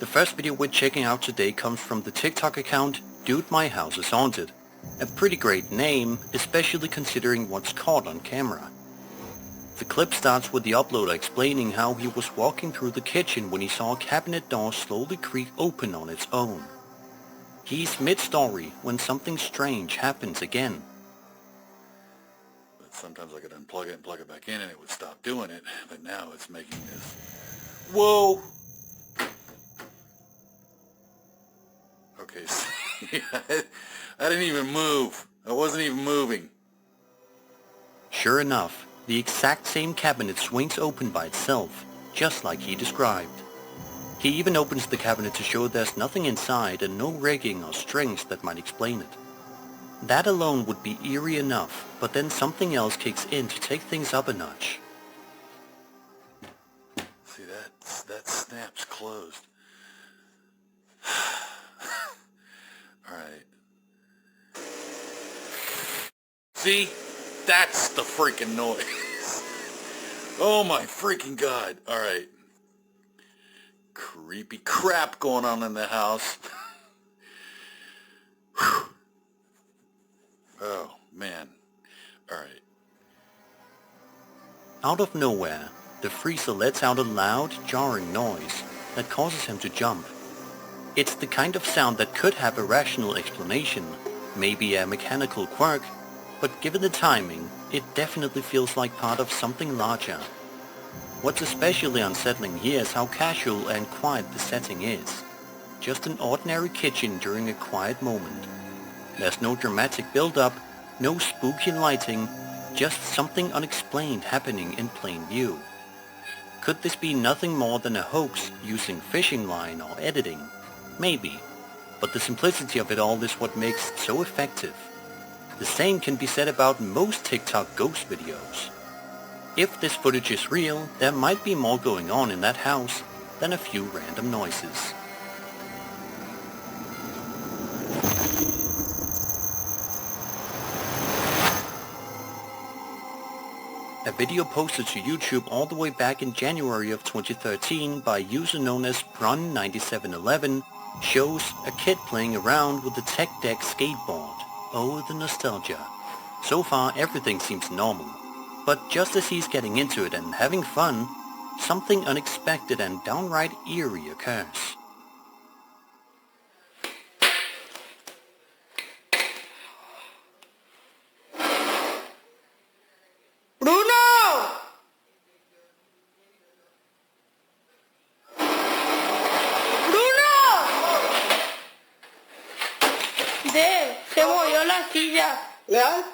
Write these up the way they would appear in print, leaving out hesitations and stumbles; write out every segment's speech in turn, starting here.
first video we're checking out today comes from the TikTok account Dude My House is Haunted. A pretty great name, especially considering what's caught on camera. The clip starts with the uploader explaining how he was walking through the kitchen when he saw a cabinet door slowly creak open on its own. He's mid-story when something strange happens again. But sometimes I could unplug it and plug it back in and it would stop doing it, but now it's making this. Whoa! Okay, see, I didn't even move. I wasn't even moving. Sure enough, the exact same cabinet swings open by itself, just like he described. He even opens the cabinet to show there's nothing inside and no rigging or strings that might explain it. That alone would be eerie enough, but then something else kicks in to take things up a notch. See, that snap's closed. Alright. See? That's the freaking noise. Oh my freaking god. Alright. Creepy crap going on in the house. Oh, man. Alright. Out of nowhere, the freezer lets out a loud, jarring noise that causes him to jump. It's the kind of sound that could have a rational explanation, maybe a mechanical quirk, but given the timing, it definitely feels like part of something larger. What's especially unsettling here is how casual and quiet the setting is. Just an ordinary kitchen during a quiet moment. There's no dramatic build-up, no spooky lighting, just something unexplained happening in plain view. Could this be nothing more than a hoax using fishing line or editing? Maybe, but the simplicity of it all is what makes it so effective. The same can be said about most TikTok ghost videos. If this footage is real, there might be more going on in that house than a few random noises. A video posted to YouTube all the way back in January of 2013 by a user known as Brun9711 shows a kid playing around with the Tech Deck skateboard. Oh, the nostalgia. So far everything seems normal. But just as he's getting into it and having fun, something unexpected and downright eerie occurs. Bruno! Bruno! Se movió la silla. ¿Leal?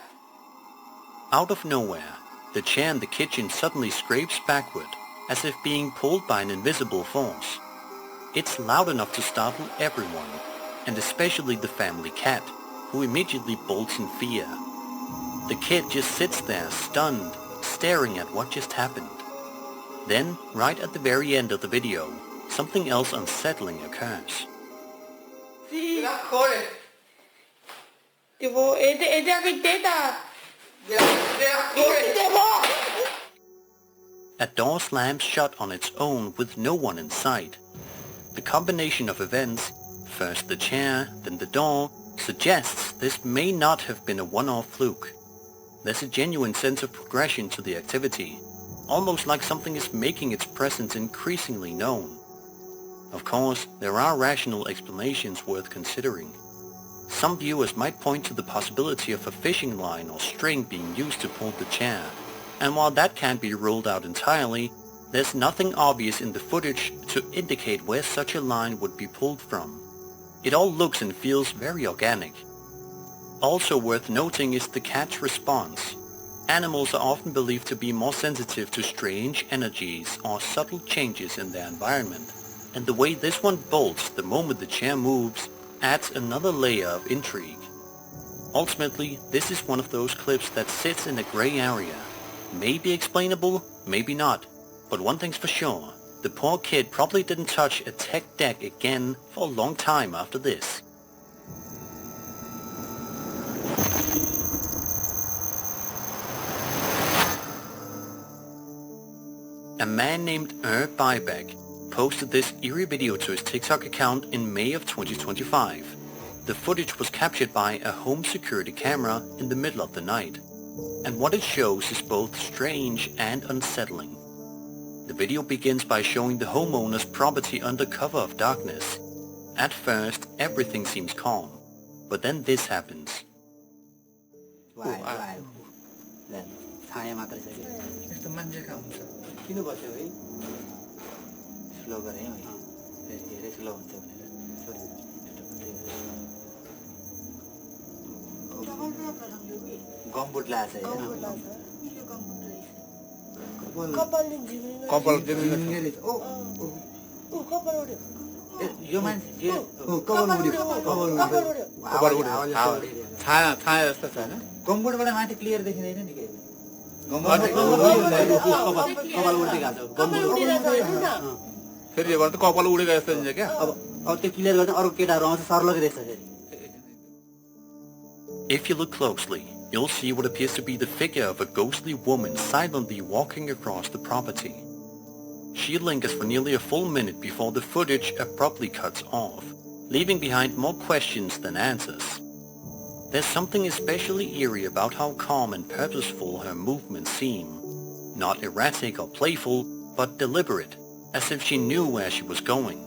Out of nowhere, the chair in the kitchen suddenly scrapes backward, as if being pulled by an invisible force. It's loud enough to startle everyone, and especially the family cat, who immediately bolts in fear. The kid just sits there, stunned, staring at what just happened. Then, right at the very end of the video, something else unsettling occurs. Sí. Tipo, es de arquitecta. A door slams shut on its own with no one in sight. The combination of events, first the chair, then the door, suggests this may not have been a one-off fluke. There's a genuine sense of progression to the activity, almost like something is making its presence increasingly known. Of course, there are rational explanations worth considering. Some viewers might point to the possibility of a fishing line or string being used to pull the chair, and while that can't be ruled out entirely, there's nothing obvious in the footage to indicate where such a line would be pulled from. It all looks and feels very organic. Also worth noting is the cat's response. Animals are often believed to be more sensitive to strange energies or subtle changes in their environment, and the way this one bolts the moment the chair moves adds another layer of intrigue. Ultimately, this is one of those clips that sits in a gray area. Maybe explainable, maybe not, but one thing's for sure, the poor kid probably didn't touch a Tech Deck again for a long time after this. A man named Buyback posted this eerie video to his TikTok account in May of 2025. The footage was captured by a home security camera in the middle of the night, and what it shows is both strange and unsettling. The video begins by showing the homeowner's property under cover of darkness. At first, everything seems calm, but then this happens. If you look closely, you'll see what appears to be the figure of a ghostly woman silently walking across the property. She lingers for nearly a full minute before the footage abruptly cuts off, leaving behind more questions than answers. There's something especially eerie about how calm and purposeful her movements seem. Not erratic or playful, but deliberate, as if she knew where she was going.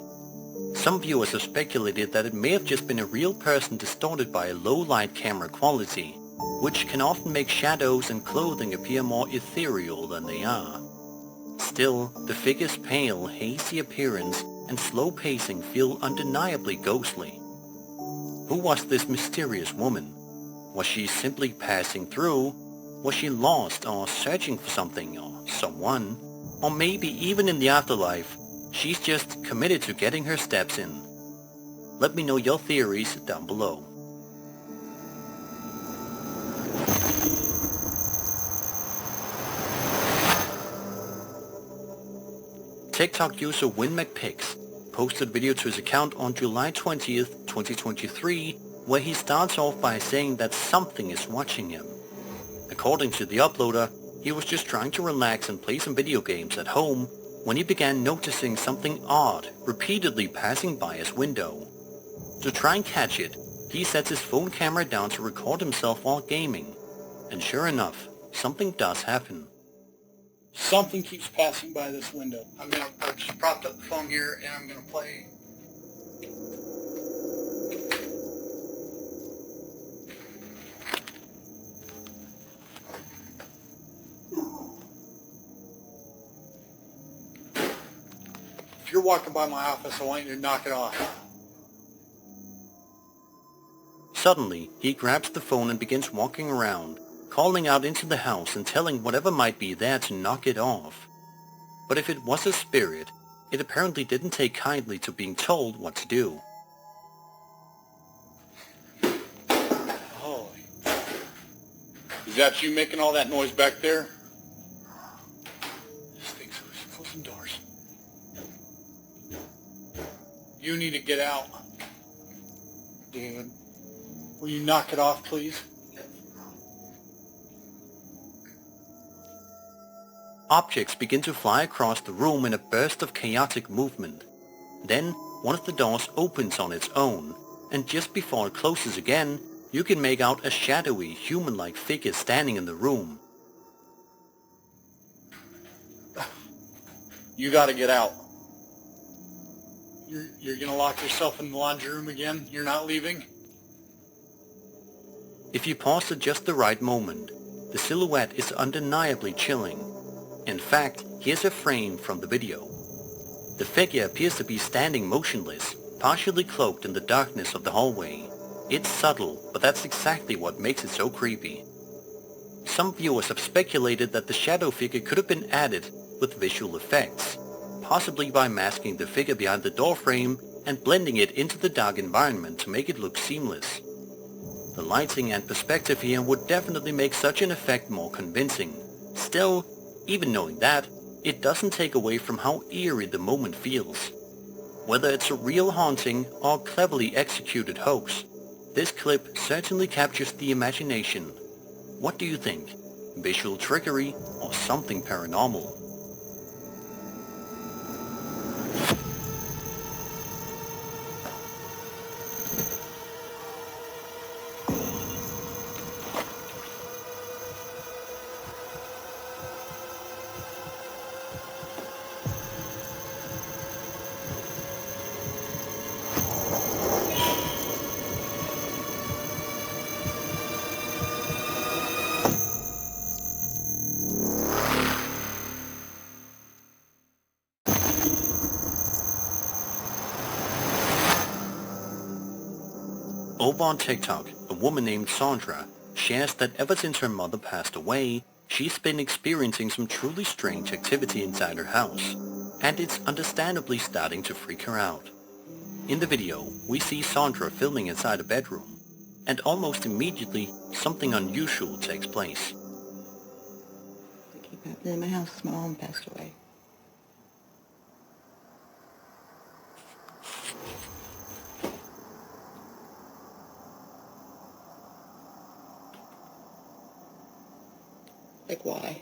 Some viewers have speculated that it may have just been a real person distorted by a low-light camera quality, which can often make shadows and clothing appear more ethereal than they are. Still, the figure's pale, hazy appearance and slow pacing feel undeniably ghostly. Who was this mysterious woman? Was she simply passing through? Was she lost or searching for something or someone? Or maybe even in the afterlife, she's just committed to getting her steps in. Let me know your theories down below. TikTok user WinMcPix posted a video to his account on July 20th, 2023, where he starts off by saying that something is watching him. According to the uploader, he was just trying to relax and play some video games at home when he began noticing something odd repeatedly passing by his window. To try and catch it, he sets his phone camera down to record himself while gaming. And sure enough, something does happen. Something keeps passing by this window. I've just propped up the phone here and I'm going to play. If you're walking by my office, I want you to knock it off. Suddenly, he grabs the phone and begins walking around, calling out into the house and telling whatever might be there to knock it off. But if it was a spirit, it apparently didn't take kindly to being told what to do. Holy. Is that you making all that noise back there? This thing's close some doors. You need to get out. Dude, will you knock it off, please? Objects begin to fly across the room in a burst of chaotic movement. Then, one of the doors opens on its own, and just before it closes again, you can make out a shadowy, human-like figure standing in the room. You gotta get out. You're gonna lock yourself in the laundry room again? You're not leaving? If you pause at just the right moment, the silhouette is undeniably chilling. In fact, here's a frame from the video. The figure appears to be standing motionless, partially cloaked in the darkness of the hallway. It's subtle, but that's exactly what makes it so creepy. Some viewers have speculated that the shadow figure could have been added with visual effects, possibly by masking the figure behind the doorframe and blending it into the dark environment to make it look seamless. The lighting and perspective here would definitely make such an effect more convincing. Still, even knowing that, it doesn't take away from how eerie the moment feels. Whether it's a real haunting or cleverly executed hoax, this clip certainly captures the imagination. What do you think? Visual trickery or something paranormal? Over on TikTok, a woman named Sandra shares that ever since her mother passed away, she's been experiencing some truly strange activity inside her house, and it's understandably starting to freak her out. In the video, we see Sandra filming inside a bedroom, and almost immediately, something unusual takes place. What keep happening in my house since my mom passed away? Like, why?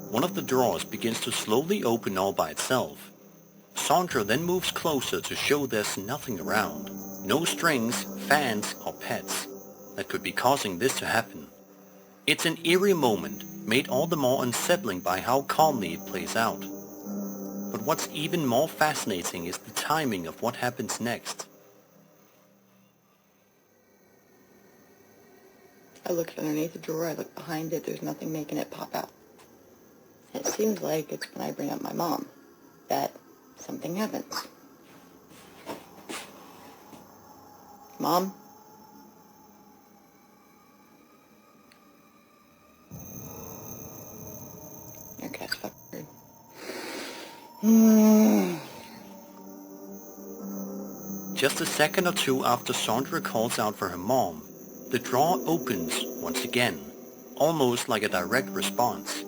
One of the drawers begins to slowly open all by itself. Sandra then moves closer to show there's nothing around. No strings, fans, or pets that could be causing this to happen. It's an eerie moment, made all the more unsettling by how calmly it plays out. But what's even more fascinating is the timing of what happens next. I looked underneath the drawer, I looked behind it, there's nothing making it pop out. It seems like it's when I bring up my mom that something happens. Mom? Your cat's fucking weird. Just a second or two after Sandra calls out for her mom, the drawer opens once again, almost like a direct response.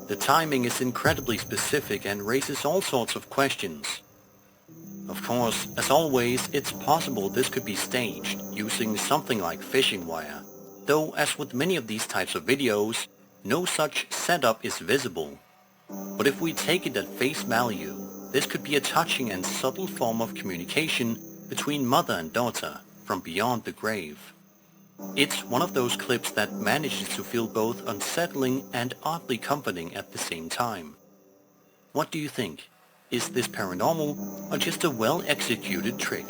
The timing is incredibly specific and raises all sorts of questions. Of course, as always, it's possible this could be staged using something like fishing wire, though as with many of these types of videos, no such setup is visible. But if we take it at face value, this could be a touching and subtle form of communication between mother and daughter from beyond the grave. It's one of those clips that manages to feel both unsettling and oddly comforting at the same time. What do you think? Is this paranormal or just a well-executed trick?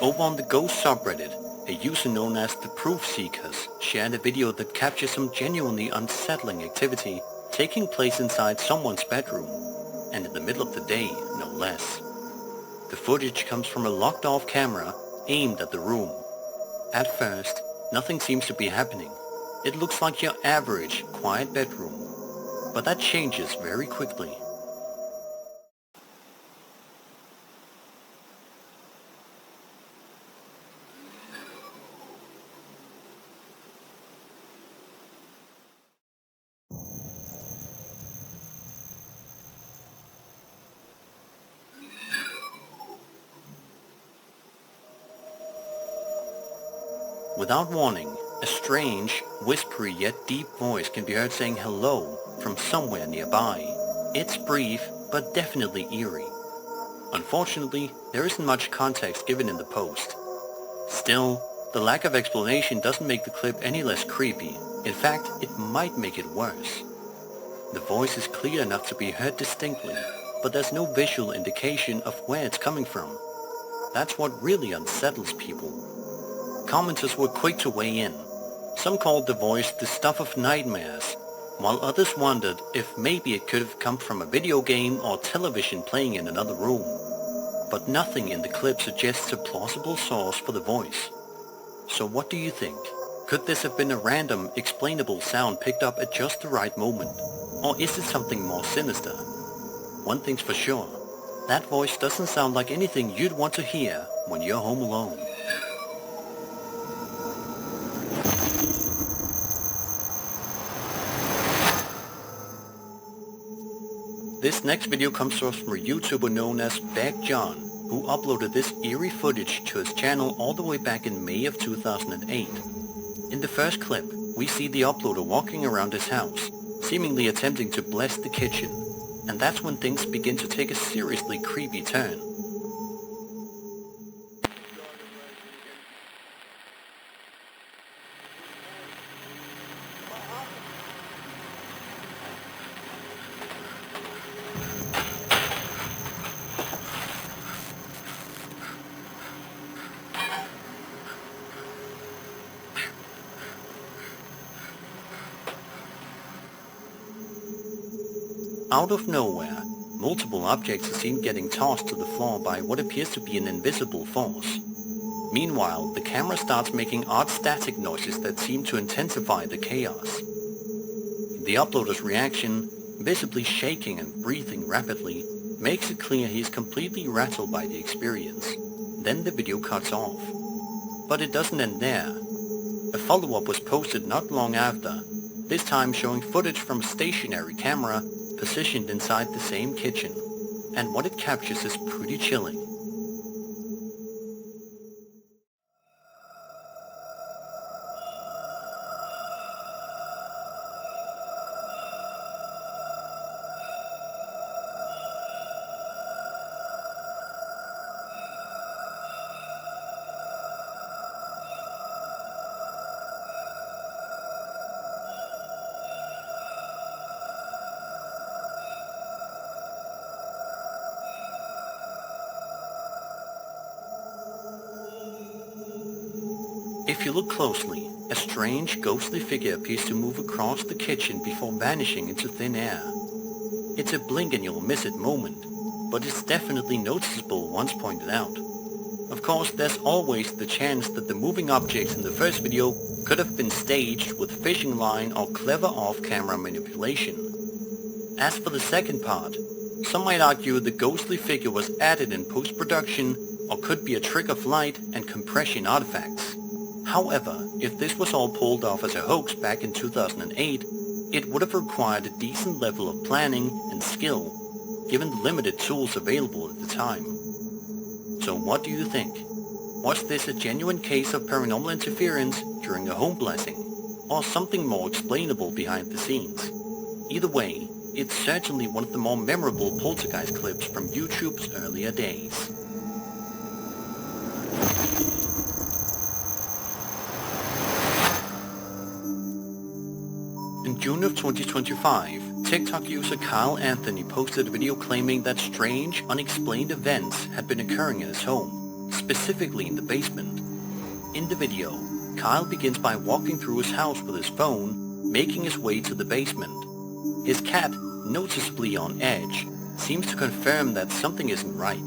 Over on the Ghost subreddit, a user known as the Proof Seekers shared a video that captures some genuinely unsettling activity taking place inside someone's bedroom, and in the middle of the day, no less. The footage comes from a locked-off camera aimed at the room. At first, nothing seems to be happening. It looks like your average, quiet bedroom. But that changes very quickly. Without warning, a strange, whispery yet deep voice can be heard saying hello from somewhere nearby. It's brief, but definitely eerie. Unfortunately, there isn't much context given in the post. Still, the lack of explanation doesn't make the clip any less creepy. In fact, it might make it worse. The voice is clear enough to be heard distinctly, but there's no visual indication of where it's coming from. That's what really unsettles people. Commenters were quick to weigh in. Some called the voice the stuff of nightmares, while others wondered if maybe it could have come from a video game or television playing in another room. But nothing in the clip suggests a plausible source for the voice. So what do you think? Could this have been a random, explainable sound picked up at just the right moment? Or is it something more sinister? One thing's for sure, that voice doesn't sound like anything you'd want to hear when you're home alone. This next video comes to us from a YouTuber known as Bag John, who uploaded this eerie footage to his channel all the way back in May of 2008. In the first clip, we see the uploader walking around his house, seemingly attempting to bless the kitchen, and that's when things begin to take a seriously creepy turn. Out of nowhere, multiple objects are seen getting tossed to the floor by what appears to be an invisible force. Meanwhile, the camera starts making odd static noises that seem to intensify the chaos. The uploader's reaction, visibly shaking and breathing rapidly, makes it clear he is completely rattled by the experience. Then the video cuts off. But it doesn't end there. A follow-up was posted not long after, this time showing footage from a stationary camera positioned inside the same kitchen. And what it captures is pretty chilling. If you look closely, a strange, ghostly figure appears to move across the kitchen before vanishing into thin air. It's a blink and you'll miss it moment, but it's definitely noticeable once pointed out. Of course, there's always the chance that the moving objects in the first video could have been staged with fishing line or clever off-camera manipulation. As for the second part, some might argue the ghostly figure was added in post-production or could be a trick of light and compression artifacts. However, if this was all pulled off as a hoax back in 2008, it would have required a decent level of planning and skill, given the limited tools available at the time. So what do you think? Was this a genuine case of paranormal interference during a home blessing, or something more explainable behind the scenes? Either way, it's certainly one of the more memorable poltergeist clips from YouTube's earlier days. In June of 2025, TikTok user Kyle Anthony posted a video claiming that strange, unexplained events had been occurring in his home, specifically in the basement. In the video, Kyle begins by walking through his house with his phone, making his way to the basement. His cat, noticeably on edge, seems to confirm that something isn't right.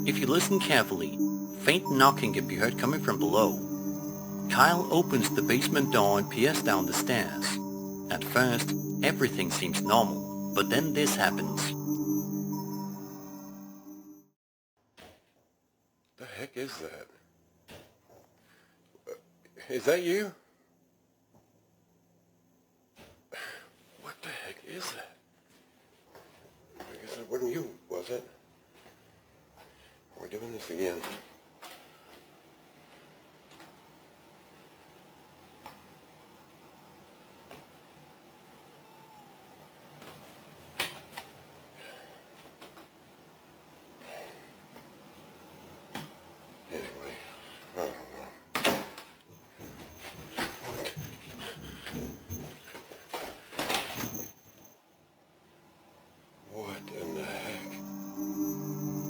If you listen carefully, faint knocking can be heard coming from below. Kyle opens the basement door and peers down the stairs. At first, everything seems normal, but then this happens. The heck is that? Is that you? What the heck is that? I guess it wasn't you, was it? We're doing this again.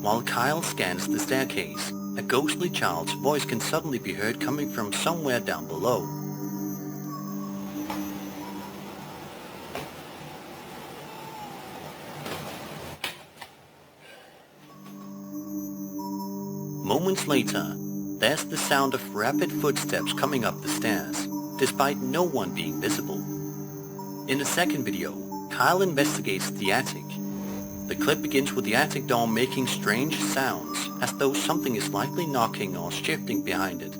While Kyle scans the staircase, a ghostly child's voice can suddenly be heard coming from somewhere down below. Moments later, there's the sound of rapid footsteps coming up the stairs, despite no one being visible. In the second video, Kyle investigates the attic. The clip begins with the attic door making strange sounds, as though something is likely knocking or shifting behind it.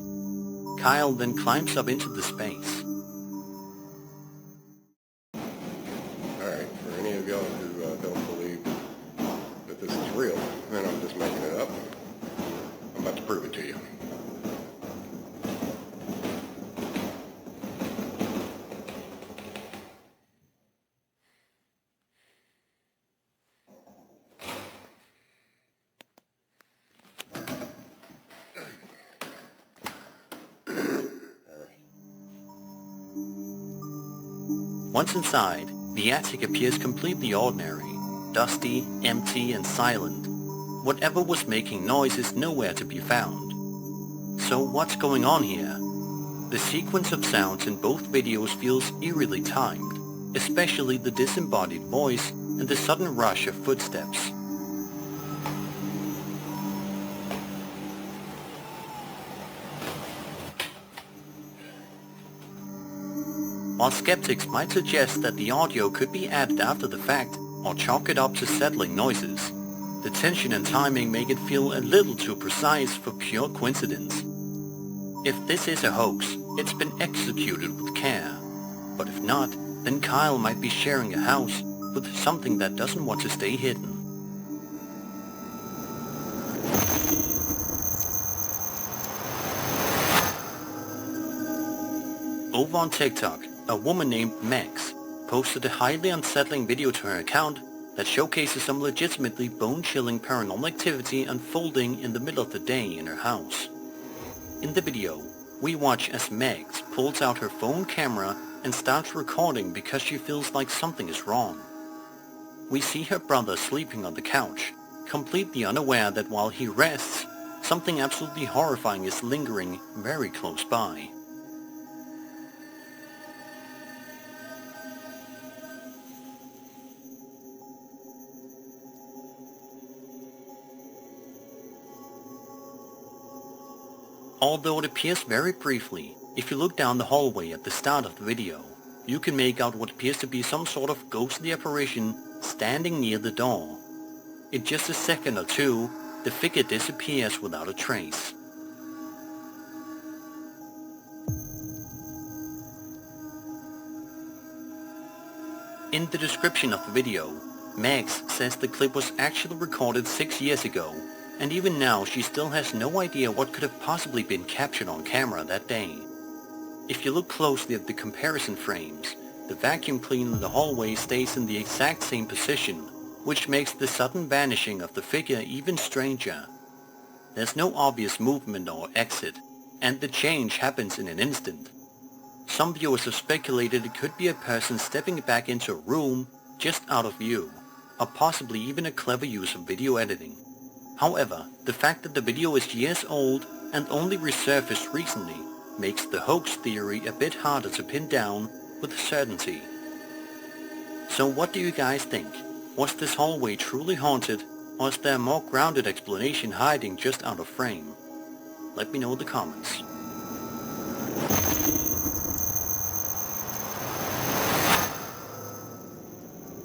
Kyle then climbs up into the space. Alright, for any of y'all who don't believe that this is real, then I'm just making it up. I'm about to prove it to you. Once inside, the attic appears completely ordinary, dusty, empty, and silent. Whatever was making noise is nowhere to be found. So what's going on here? The sequence of sounds in both videos feels eerily timed, especially the disembodied voice and the sudden rush of footsteps. While skeptics might suggest that the audio could be added after the fact or chalk it up to settling noises, the tension and timing make it feel a little too precise for pure coincidence. If this is a hoax, it's been executed with care. But if not, then Kyle might be sharing a house with something that doesn't want to stay hidden. Over on TikTok, a woman named Max posted a highly unsettling video to her account that showcases some legitimately bone-chilling paranormal activity unfolding in the middle of the day in her house. In the video, we watch as Max pulls out her phone camera and starts recording because she feels like something is wrong. We see her brother sleeping on the couch, completely unaware that while he rests, something absolutely horrifying is lingering very close by. Although it appears very briefly, if you look down the hallway at the start of the video, you can make out what appears to be some sort of ghostly apparition standing near the door. In just a second or two, the figure disappears without a trace. In the description of the video, Max says the clip was actually recorded 6 years ago, and even now she still has no idea what could have possibly been captured on camera that day. If you look closely at the comparison frames, the vacuum cleaner in the hallway stays in the exact same position, which makes the sudden vanishing of the figure even stranger. There's no obvious movement or exit, and the change happens in an instant. Some viewers have speculated it could be a person stepping back into a room just out of view, or possibly even a clever use of video editing. However, the fact that the video is years old and only resurfaced recently makes the hoax theory a bit harder to pin down with certainty. So what do you guys think? Was this hallway truly haunted, or is there a more grounded explanation hiding just out of frame? Let me know in the comments.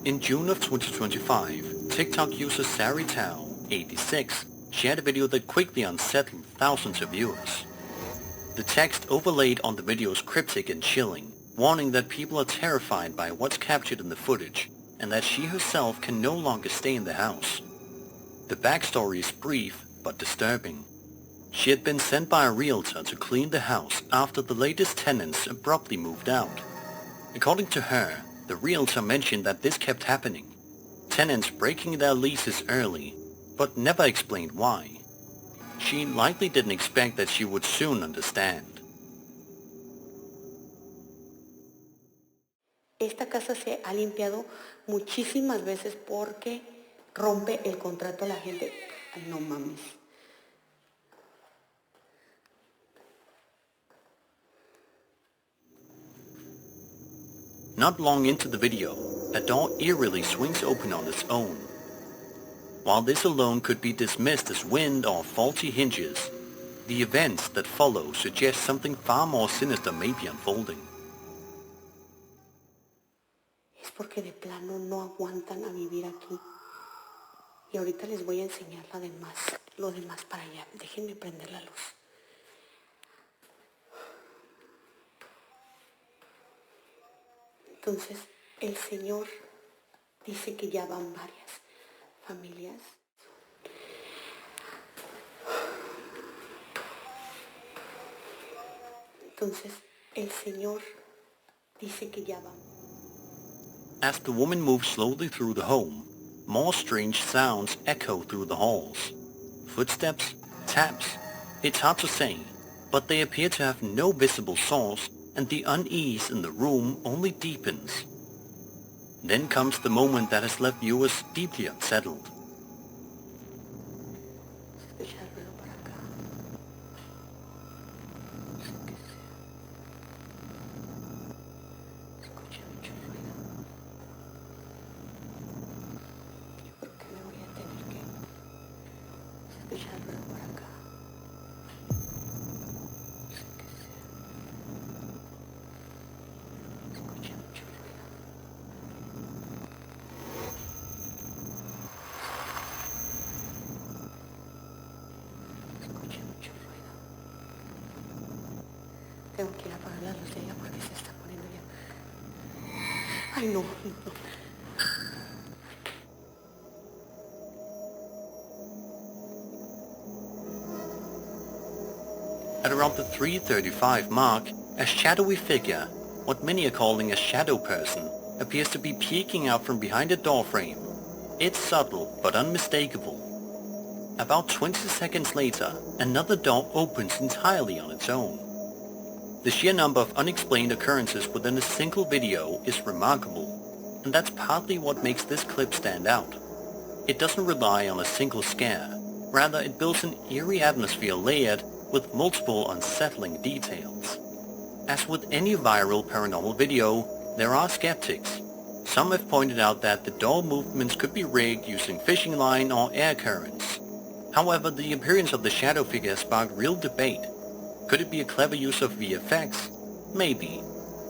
In June of 2025, TikTok user Sari Tao, 86, shared a video that quickly unsettled thousands of viewers. The text overlaid on the video is cryptic and chilling, warning that people are terrified by what's captured in the footage, and that she herself can no longer stay in the house. The backstory is brief but disturbing. She had been sent by a realtor to clean the house after the latest tenants abruptly moved out. According to her, the realtor mentioned that this kept happening, tenants breaking their leases early, but never explained why. She likely didn't expect that she would soon understand. Esta casa se ha limpiado muchísimas veces porque rompe el contrato a la gente. Ay, no mames. Not long into the video, a door eerily swings open on its own. While this alone could be dismissed as wind or faulty hinges, the events that follow suggest something far more sinister may be unfolding. Es porque de plano no aguantan a vivir aquí. Y ahorita les voy a enseñar lo demás para allá. Déjenme prender la luz. Entonces, el Señor dice que ya van varias familias. Entonces, el Señor dice que ya van. As the woman moves slowly through the home, more strange sounds echo through the halls. Footsteps, taps, it's hard to say, but they appear to have no visible source, and the unease in the room only deepens. Then comes the moment that has left viewers deeply unsettled. Tengo que ir a apagar la luz de ella porque se está poniendo ya. Ay, no, no. At around the 3:35 mark, a shadowy figure, what many are calling a shadow person, appears to be peeking out from behind a door frame. It's subtle but unmistakable. About 20 seconds later, another door opens entirely on its own. The sheer number of unexplained occurrences within a single video is remarkable, and that's partly what makes this clip stand out. It doesn't rely on a single scare, rather it builds an eerie atmosphere layered with multiple unsettling details. As with any viral paranormal video, there are skeptics. Some have pointed out that the door movements could be rigged using fishing line or air currents. However, the appearance of the shadow figure sparked real debate. Could it be a clever use of VFX? Maybe.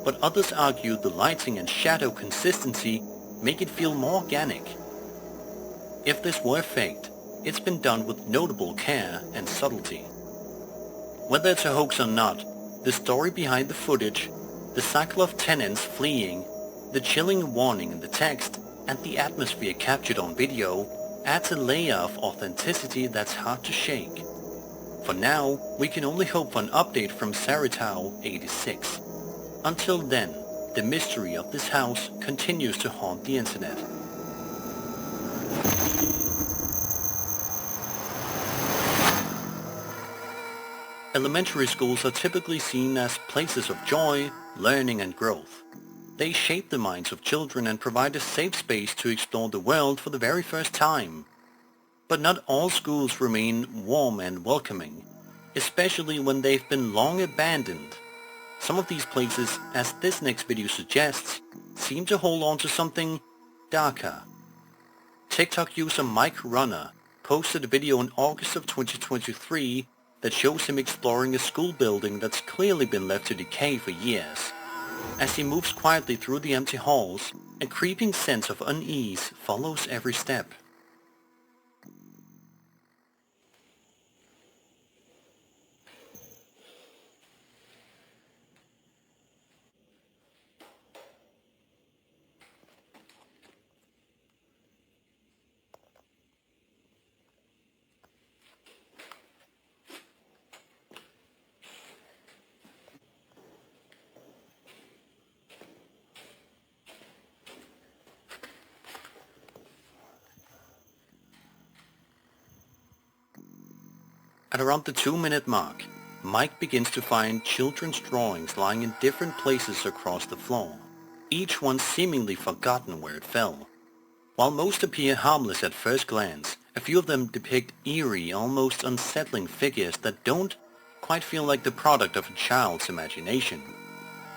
But others argue the lighting and shadow consistency make it feel more organic. If this were faked, it's been done with notable care and subtlety. Whether it's a hoax or not, the story behind the footage, the cycle of tenants fleeing, the chilling warning in the text, and the atmosphere captured on video adds a layer of authenticity that's hard to shake. For now, we can only hope for an update from Saratau 86. Until then, the mystery of this house continues to haunt the internet. Elementary schools are typically seen as places of joy, learning and growth. They shape the minds of children and provide a safe space to explore the world for the very first time. But not all schools remain warm and welcoming, especially when they've been long abandoned. Some of these places, as this next video suggests, seem to hold on to something darker. TikTok user Mike Runner posted a video in August of 2023 that shows him exploring a school building that's clearly been left to decay for years. As he moves quietly through the empty halls, a creeping sense of unease follows every step. At around the 2-minute mark, Mike begins to find children's drawings lying in different places across the floor, each one seemingly forgotten where it fell. While most appear harmless at first glance, a few of them depict eerie, almost unsettling figures that don't quite feel like the product of a child's imagination.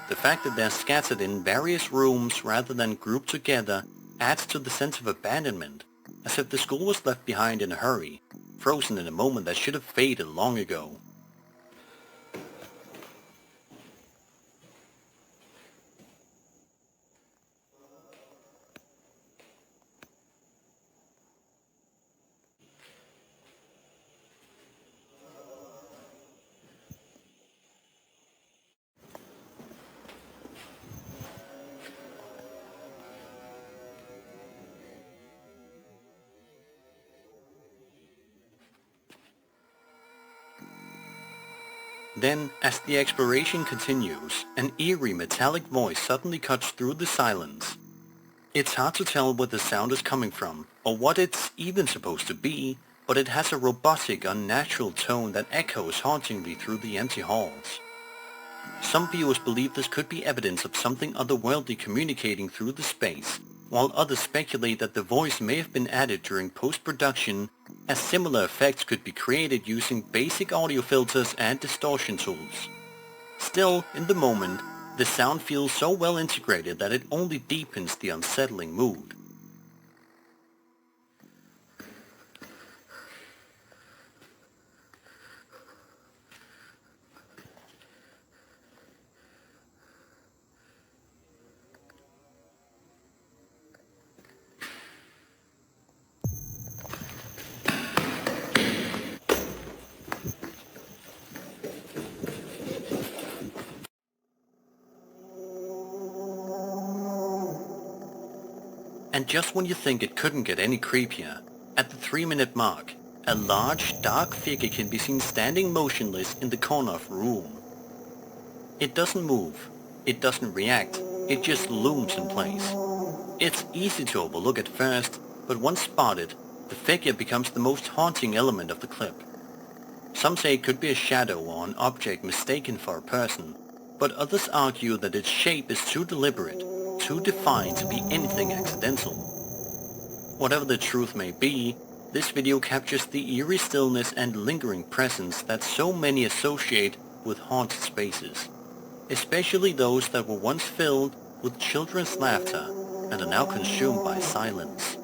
The fact that they're scattered in various rooms rather than grouped together adds to the sense of abandonment, as if the school was left behind in a hurry, frozen in a moment that should have faded long ago. Then, as the exploration continues, an eerie metallic voice suddenly cuts through the silence. It's hard to tell where the sound is coming from, or what it's even supposed to be, but it has a robotic, unnatural tone that echoes hauntingly through the empty halls. Some viewers believe this could be evidence of something otherworldly communicating through the space, while others speculate that the voice may have been added during post-production, as similar effects could be created using basic audio filters and distortion tools. Still, in the moment, the sound feels so well integrated that it only deepens the unsettling mood. And just when you think it couldn't get any creepier, at the 3-minute mark, a large, dark figure can be seen standing motionless in the corner of the room. It doesn't move, it doesn't react, it just looms in place. It's easy to overlook at first, but once spotted, the figure becomes the most haunting element of the clip. Some say it could be a shadow or an object mistaken for a person, but others argue that its shape is too deliberate, too defined to be anything accidental. Whatever the truth may be, this video captures the eerie stillness and lingering presence that so many associate with haunted spaces, especially those that were once filled with children's laughter and are now consumed by silence.